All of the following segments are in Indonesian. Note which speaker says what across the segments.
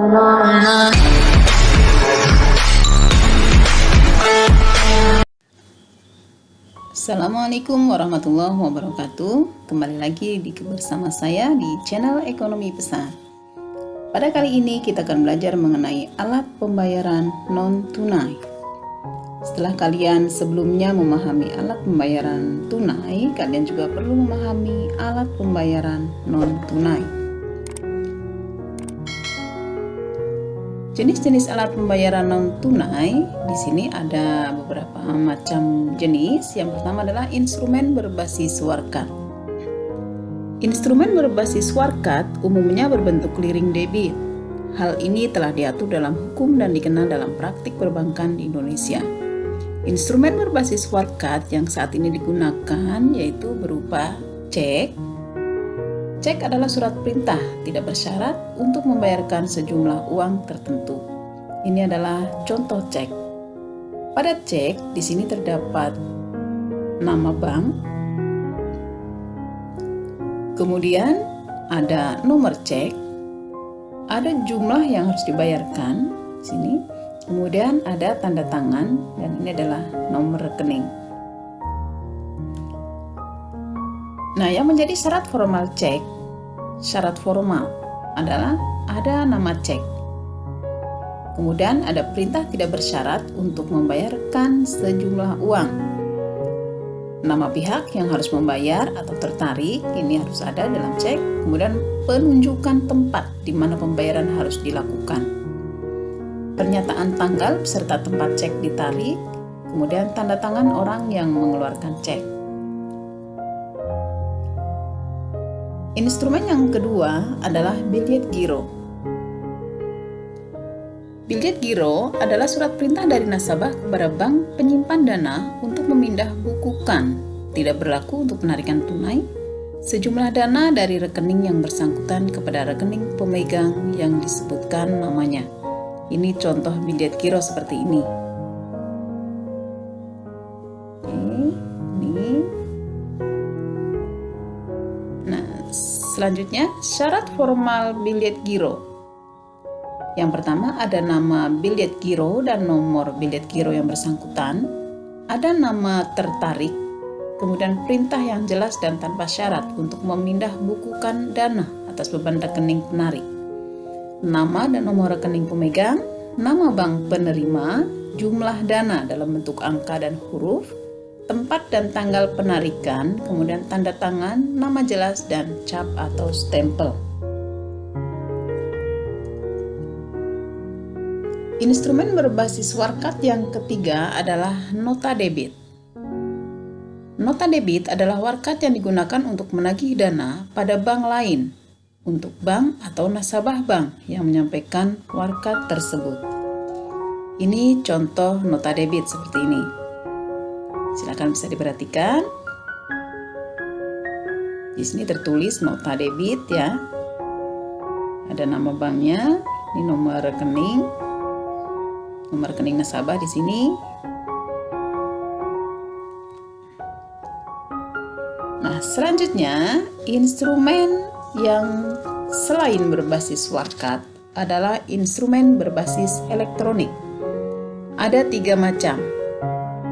Speaker 1: Assalamualaikum warahmatullahi wabarakatuh. Kembali lagi bersama saya di channel Ekonomi Pesan. Pada kali ini kita akan belajar mengenai alat pembayaran non-tunai. Setelah kalian sebelumnya memahami alat pembayaran tunai, kalian juga perlu memahami alat pembayaran non-tunai. Jenis-jenis alat pembayaran non-tunai di sini ada beberapa macam jenis. Yang pertama adalah instrumen berbasis warkat. Instrumen berbasis warkat umumnya berbentuk clearing debit. Hal ini telah diatur dalam hukum dan dikenal dalam praktik perbankan di Indonesia. Instrumen berbasis warkat yang saat ini digunakan yaitu berupa cek. Cek adalah surat perintah tidak bersyarat untuk membayarkan sejumlah uang tertentu. Ini adalah contoh cek. Pada cek di sini terdapat nama bank, kemudian ada nomor cek, ada jumlah yang harus dibayarkan di sini, kemudian ada tanda tangan dan ini adalah nomor rekening. Nah, yang menjadi syarat formal cek, syarat formal adalah ada nama cek. Kemudian ada perintah tidak bersyarat untuk membayarkan sejumlah uang. Nama pihak yang harus membayar atau tertarik ini harus ada dalam cek. Kemudian penunjukan tempat di mana pembayaran harus dilakukan. Pernyataan tanggal beserta tempat cek ditarik. Kemudian tanda tangan orang yang mengeluarkan cek. Instrumen yang kedua adalah biljet giro. Biljet giro adalah surat perintah dari nasabah kepada bank penyimpan dana untuk memindah bukukan, tidak berlaku untuk penarikan tunai, sejumlah dana dari rekening yang bersangkutan kepada rekening pemegang yang disebutkan namanya. Ini contoh biljet giro seperti ini. Selanjutnya, syarat formal biljet giro. Yang pertama ada nama biljet giro dan nomor biljet giro yang bersangkutan. Ada nama tertarik, kemudian perintah yang jelas dan tanpa syarat untuk memindah bukukan dana atas beban rekening penarik. Nama dan nomor rekening pemegang, nama bank penerima, jumlah dana dalam bentuk angka dan huruf, tempat dan tanggal penarikan, kemudian tanda tangan, nama jelas, dan cap atau stempel. Instrumen berbasis warkat yang ketiga adalah nota debit. Nota debit adalah warkat yang digunakan untuk menagih dana pada bank lain untuk bank atau nasabah bank yang menyampaikan warkat tersebut. Ini contoh nota debit seperti ini. Silakan bisa diperhatikan. Di sini tertulis nota debit ya. Ada nama banknya, ini nomor rekening nasabah di sini. Nah, selanjutnya instrumen yang selain berbasis warkat adalah instrumen berbasis elektronik. Ada 3 macam.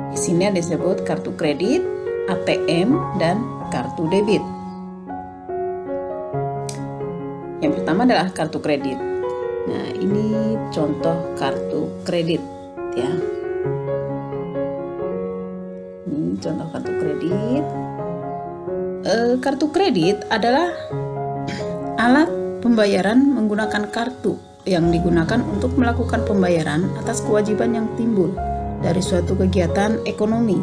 Speaker 1: Di sini ada disebut kartu kredit, ATM, dan kartu debit. Yang pertama adalah kartu kredit. Nah, ini contoh kartu kredit ya. Ini contoh kartu kredit. Kartu kredit adalah alat pembayaran menggunakan kartu yang digunakan untuk melakukan pembayaran atas kewajiban yang timbul dari suatu kegiatan ekonomi,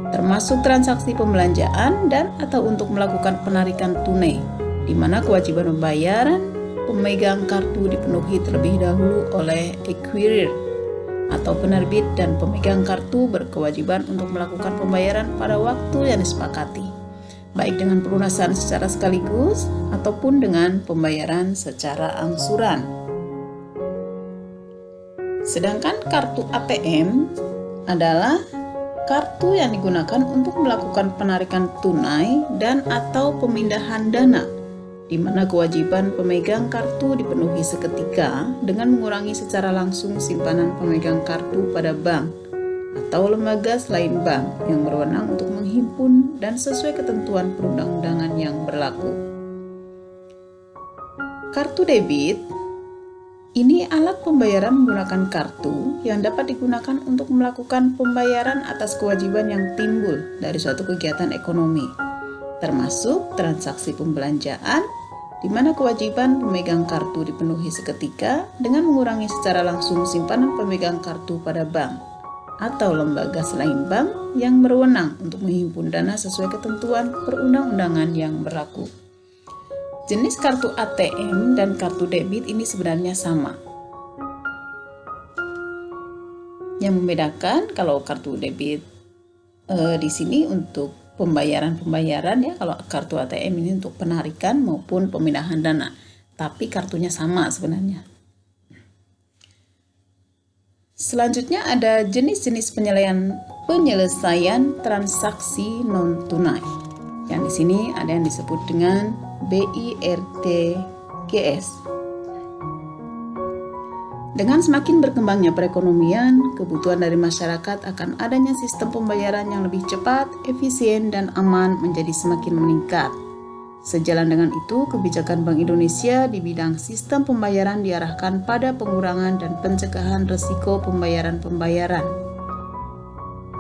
Speaker 1: termasuk transaksi pembelanjaan dan atau untuk melakukan penarikan tunai, di mana kewajiban pembayaran pemegang kartu dipenuhi terlebih dahulu oleh acquirer atau penerbit dan pemegang kartu berkewajiban untuk melakukan pembayaran pada waktu yang disepakati, baik dengan pelunasan secara sekaligus ataupun dengan pembayaran secara angsuran. Sedangkan kartu ATM adalah kartu yang digunakan untuk melakukan penarikan tunai dan atau pemindahan dana di mana kewajiban pemegang kartu dipenuhi seketika dengan mengurangi secara langsung simpanan pemegang kartu pada bank atau lembaga selain bank yang berwenang untuk menghimpun dan sesuai ketentuan perundang-undangan yang berlaku. Kartu debit ini alat pembayaran menggunakan kartu yang dapat digunakan untuk melakukan pembayaran atas kewajiban yang timbul dari suatu kegiatan ekonomi, termasuk transaksi pembelanjaan, di mana kewajiban pemegang kartu dipenuhi seketika dengan mengurangi secara langsung simpanan pemegang kartu pada bank atau lembaga selain bank yang berwenang untuk menghimpun dana sesuai ketentuan perundang-undangan yang berlaku. Jenis kartu ATM dan kartu debit ini sebenarnya sama. Yang membedakan kalau kartu debit di sini untuk pembayaran ya, kalau kartu ATM ini untuk penarikan maupun pemindahan dana. Tapi kartunya sama sebenarnya. Selanjutnya ada jenis-jenis penyelesaian transaksi non tunai. Yang di sini ada yang disebut dengan BIRTGS. Dengan semakin berkembangnya perekonomian, kebutuhan dari masyarakat akan adanya sistem pembayaran yang lebih cepat, efisien, dan aman menjadi semakin meningkat. Sejalan dengan itu, kebijakan Bank Indonesia di bidang sistem pembayaran diarahkan pada pengurangan dan pencegahan risiko pembayaran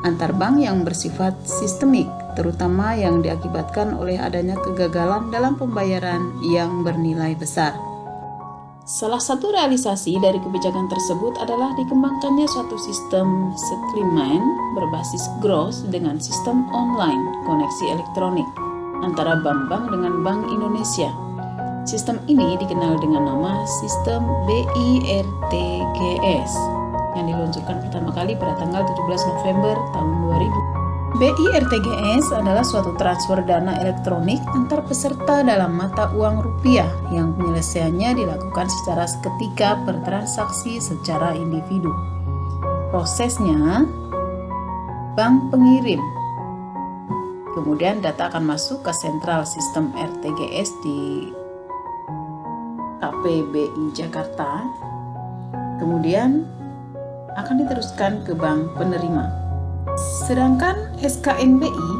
Speaker 1: antar bank yang bersifat sistemik, terutama yang diakibatkan oleh adanya kegagalan dalam pembayaran yang bernilai besar. Salah satu realisasi dari kebijakan tersebut adalah dikembangkannya suatu sistem settlement berbasis gross dengan sistem online koneksi elektronik antara bank-bank dengan Bank Indonesia. Sistem ini dikenal dengan nama sistem BIRTGS yang diluncurkan pertama kali pada tanggal 17 November tahun 2000. BIRTGS adalah suatu transfer dana elektronik antar peserta dalam mata uang rupiah yang penyelesaiannya dilakukan secara seketika per transaksi secara individu. Prosesnya, bank pengirim. Kemudian data akan masuk ke sentral sistem RTGS di KPBI Jakarta. Kemudian akan diteruskan ke bank penerima. Sedangkan SKNBI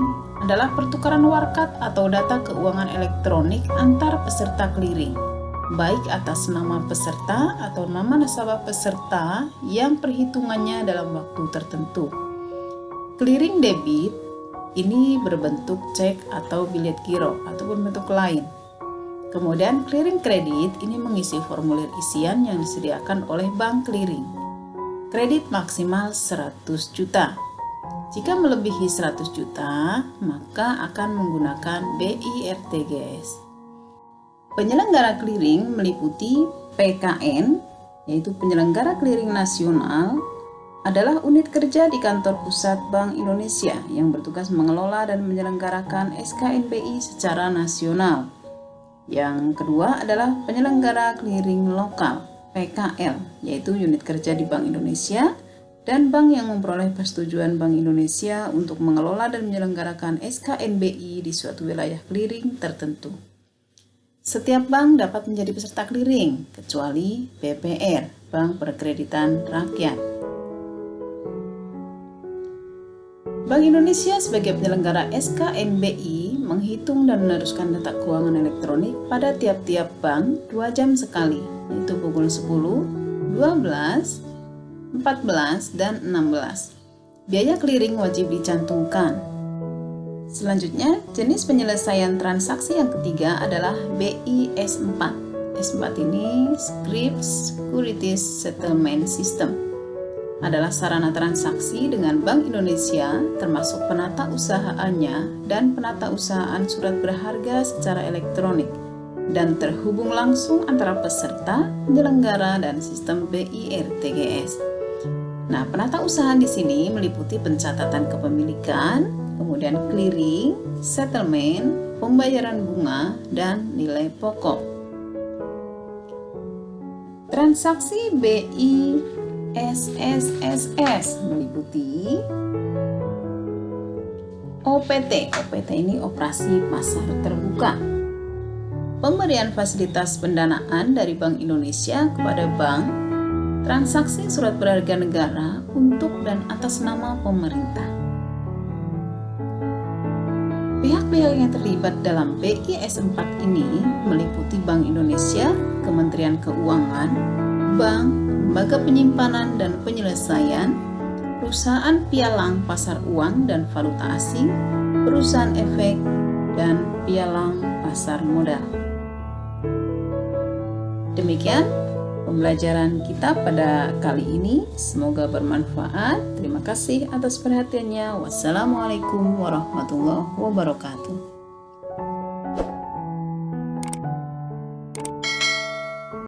Speaker 1: adalah pertukaran warkat atau data keuangan elektronik antar peserta clearing, baik atas nama peserta atau nama nasabah peserta yang perhitungannya dalam waktu tertentu. Clearing debit ini berbentuk cek atau bilet giro ataupun bentuk lain. Kemudian clearing kredit ini mengisi formulir isian yang disediakan oleh bank clearing. Kredit maksimal 100 juta. Jika melebihi 100 juta, maka akan menggunakan BIRTGS. Penyelenggara clearing meliputi PKN, yaitu Penyelenggara Clearing Nasional, adalah unit kerja di kantor pusat Bank Indonesia yang bertugas mengelola dan menyelenggarakan SKNBI secara nasional. Yang kedua adalah penyelenggara clearing lokal, PKL, yaitu unit kerja di Bank Indonesia dan bank yang memperoleh persetujuan Bank Indonesia untuk mengelola dan menyelenggarakan SKNBI di suatu wilayah clearing tertentu. Setiap bank dapat menjadi peserta clearing, kecuali BPR, Bank Perkreditan Rakyat. Bank Indonesia sebagai penyelenggara SKNBI menghitung dan meneruskan data keuangan elektronik pada tiap-tiap bank 2 jam sekali, yaitu pukul 10, 12, 14, dan 16. Biaya clearing wajib dicantumkan. Selanjutnya, jenis penyelesaian transaksi yang ketiga adalah BIS4. S4 ini Script Securities Settlement System. Adalah sarana transaksi dengan Bank Indonesia termasuk penata usahaannya dan penata usahaan surat berharga secara elektronik dan terhubung langsung antara peserta, penyelenggara, dan sistem BIRTGS. Nah, penata usaha di sini meliputi pencatatan kepemilikan, kemudian clearing, settlement, pembayaran bunga, dan nilai pokok. Transaksi BISSSS meliputi OPT. OPT ini operasi pasar terbuka. pemberian fasilitas pendanaan dari Bank Indonesia kepada bank, transaksi surat berharga negara untuk dan atas nama pemerintah. Pihak-pihak yang terlibat dalam BIS 4 ini meliputi Bank Indonesia, Kementerian Keuangan, bank, lembaga penyimpanan dan penyelesaian, perusahaan pialang pasar uang dan valuta asing, perusahaan efek, dan pialang pasar modal. Demikian pembelajaran kita pada kali ini. Semoga bermanfaat. Terima kasih atas perhatiannya. Wassalamualaikum warahmatullahi wabarakatuh.